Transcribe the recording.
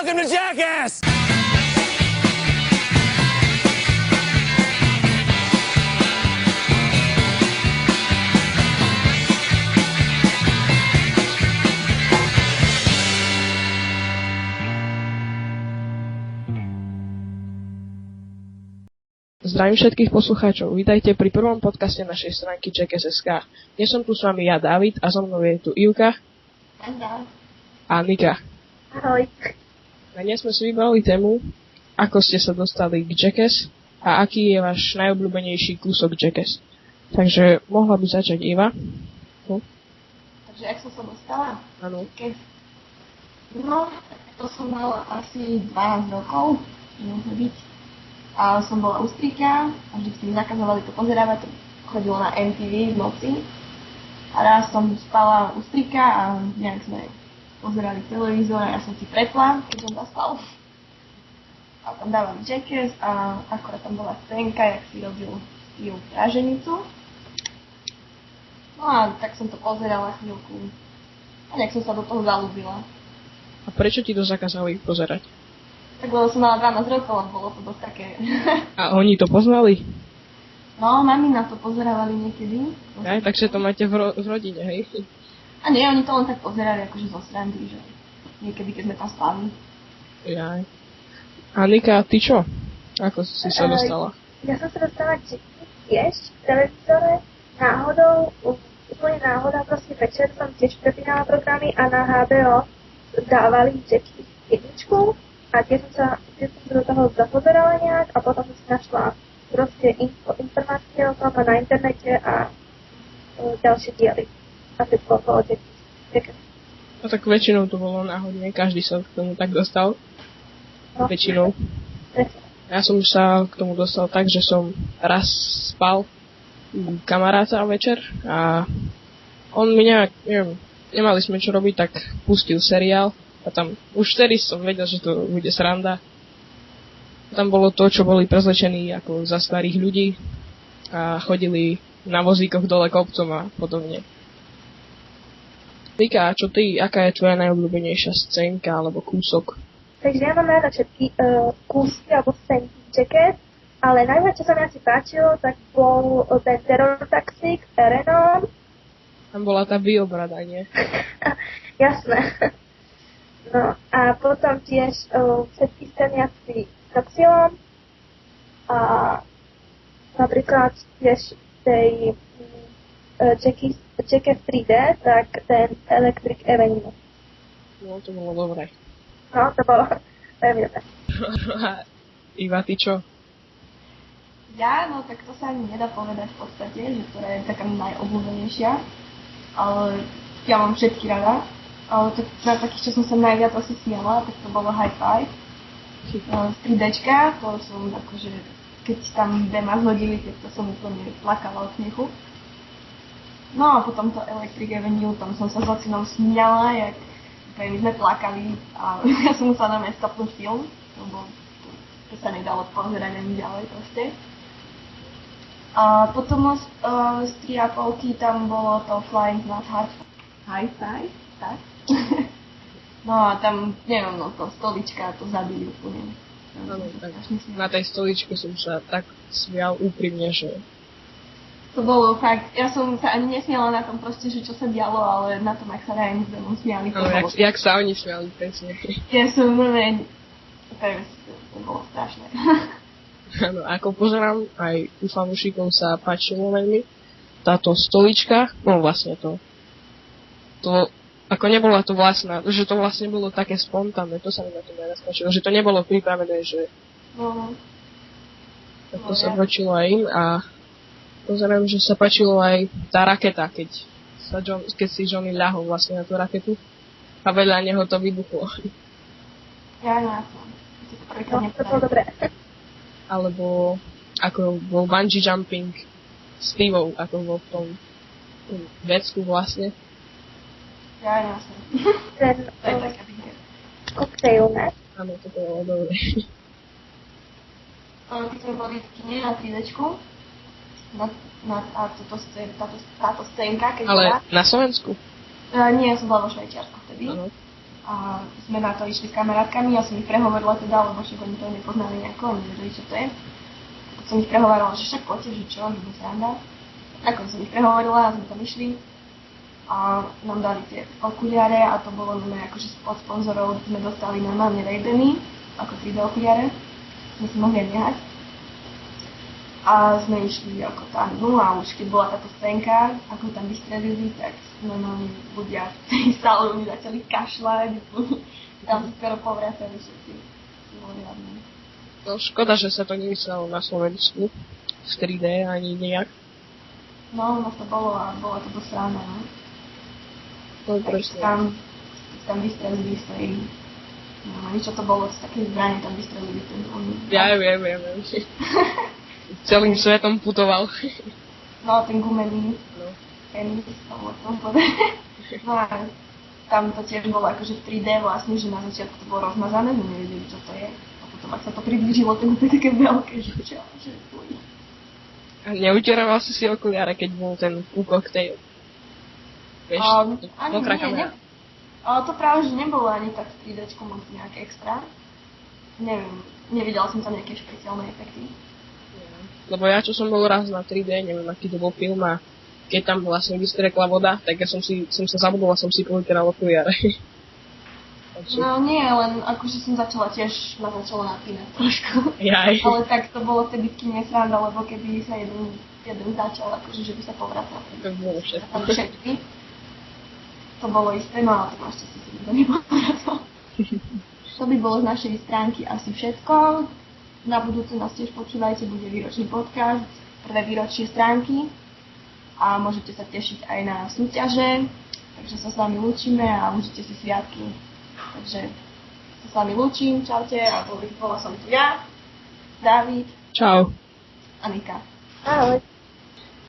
Welcome to Jackass! Zdravím všetkých poslucháčov. Vítajte pri prvom podcaste našej stránky Jackass.sk. Dnes som tu s vami ja, Dávid, a so mnou je tu Ivka a Nika. Ahoj. A dnes sme si vybrali tému, ako ste sa dostali k Jackass a aký je váš najobľúbenejší kúsok Jackass. Takže mohla by začať Iva. Takže ak som sa dostala? Áno. No, to som mala asi 12 rokov, môže byť. A som bola u strýka a vždy mi zakazovali to pozerávať, to chodilo na MTV v noci. A raz som spala u strýka a nejak sme pozerali televízor a ja som si prepla, keď som zaspal. A tam dávali Jackass a akorát tam bola scénka, jak si robil tú praženicu. No a tak som to pozerala chvíľku a nejak som sa do toho zaľúbila. A prečo ti to zakázali pozerať? Tak lebo som mala 12 rokov a bolo to dosť také. A oni to poznali? No, mami na to pozerávali niekedy. Aj, takže to máte v rodine, hej? A nie, oni to len tak pozerali akože zo srandy, že niekedy, keď sme tam spali. Jaj. A Nika, ty čo? Ako si sa dostala? Ja som sa dostala tiež v televízore náhodou, úplne náhoda, proste večer som tiež prepínala programy a na HBO dávali Jackass jedničku. A tiež som sa do toho zapozerala nejak a potom som si našla proste informácie o tom na internete a ďalšie diely. A teď bolo o Jackass. No tak väčšinou to bolo náhodne, každý sa k tomu tak dostal. No, Väčšinou. Ja som sa k tomu dostal tak, že som raz spal u kamaráta večer a on mi nejak, neviem, nemali sme čo robiť, tak pustil seriál. A tam už vtedy som vedel, že to bude sranda. Tam bolo to, čo boli prezlečení ako za starých ľudí a chodili na vozíkoch dole kopcom a podobne. Nika, čo ty? Aká je tvoja najobľúbenejšia scénka alebo kúsok? Takže ja mám rada všetky kúsky alebo scénky Jackass, ale najviac, čo sa mi asi páčilo, tak bol ten terror taxík s Erenom. Tam bola tá biobrada, nie? Jasné. No a potom tiež všetky scény asi s Toxiom a napríklad tiež tej Jackass 3D, tak ten Electric Avenue. No, to bolo dobré. No, to bolo veľmi dobré. Iva, ty čo? Ja, no tak to sa ani nedá povedať v podstate, že ktorá je taká najobľúbenejšia, ale ja mám všetky rada. Ale tak na takých, čo som sa najviac asi smiala, tak to bolo High Five. Z 3Dčka, to som akože, keď tam Dema zhodili, tak to som úplne plakala od smechu. No a potom to Electric Avenue, tam som sa s ocinom smiala, jak my sme plakali a ja som musela na mňa stopnúť film, lebo to sa nedalo pozerať ani ďalej proste. A potom z 3,5 tam bolo to Flying Not High Five, tak? No a tam, neviem, no to stolička, to zabili úplne. Áno, tak na tej stoličke som sa tak smial úprimne, že... To bolo fakt, ja som sa ani nesmiala na tom proste, že čo sa dialo, ale na tom, ak sa Ryan s Demom smiali. Áno, jak sa oni smiali, presne. Ja som normálne, to bolo strašné. Áno, ako pozerám, aj u fanúšikov sa páčilo veľmi táto stolička, no vlastne to ako nebola to vlastná, že to vlastne bolo také spontánne, to sa mi na tom najviac páčilo, že to nebolo pripravené, že tak to sa páčilo aj im a pozerám, že sa páčilo aj tá raketa, keď si Johnny ľahol vlastne na tú raketu a vedľa neho to vybuchlo. Ja, to bolo dobré. Alebo ako bol bungee jumping s Stevou, ako bol v tom vecku vlastne. Ja, jasne. Ten koktail, ne? Áno, to bolo dobré. Keď sme boli v kine na 3Dčku, táto scénka, keď ale bola... na Slovensku? Nie, ja som bola vo Švajčiarsku vtedy. Ano. A A sme na to išli s kamarátkami, ja som ich prehovorila teda, lebo však oni to nepoznali nejako, oni nevedeli, čo to je. Tak som ich prehovorila, že však poďte, že čo, že bude sranda. Nakon som ich prehovorila a sme tam išli. A nám dali tie okuliare a to bolo normálne akože od sponzorov sme dostali normálne Ray-Bany, ako 3D okuliare. My sme mohli aj nehať. A sme išli ako tam, no a už keď bola táto scénka, ako tam vystrelili, tak normálne ľudia v tej sále mi začali kašľať, tam skoro povracali všetci. Boli hlavne. No škoda, že sa to nemyslelo na Slovensku v 3D ani nejak. No, to bolo a bolo to dosť ráno, no. No presne. Tam vystrelili z tej, neviem, čo to bolo, z takej zbrane tam vystrelili ten Ja viem. Celým svetom putoval. No, ten gumený. No. Penis, alebo tom povedať. No a tam to tiež bolo akože v 3D vlastne, že na začiatku to bolo rozmazané, že nevedeli, čo to je. A potom, ak sa to priblížilo, to bolo také veľké, že čo, že fuj. A neutieroval si okuliare, keď bol ten koktejl? Vieš, mokrá kamera. Ale to práve, že nebolo ani tak v 3Dčku moc nejaké extra. Neviem, nevidela som tam nejaké špeciálne efekty. Lebo ja, čo som bol raz na 3D, neviem, aký to bol film a keď tam vlastne vystrekla voda, tak ja som sa zabudol a som si povyteral okuliare. No nie, len akože som tiež ma začala napínať trošku. Jaj. Ale tak to bolo vtedy kým nesranda, lebo keby sa jeden začal, akože že by sa povracal. To bolo všetko. A tam všetky. To bolo isté, no ale tak ešte si nikto nepovracal. To by bolo z našej stránky asi všetko. Na budúce nás tiež počúvajte, bude výročný podcast, prvé výročie stránky a môžete sa tešiť aj na súťaže, takže sa s vami lúčime a užite si sviatky. Takže sa s vami lúčim, čaute a bola som tu ja, Dávid. Čau. A Nika. Ahoj.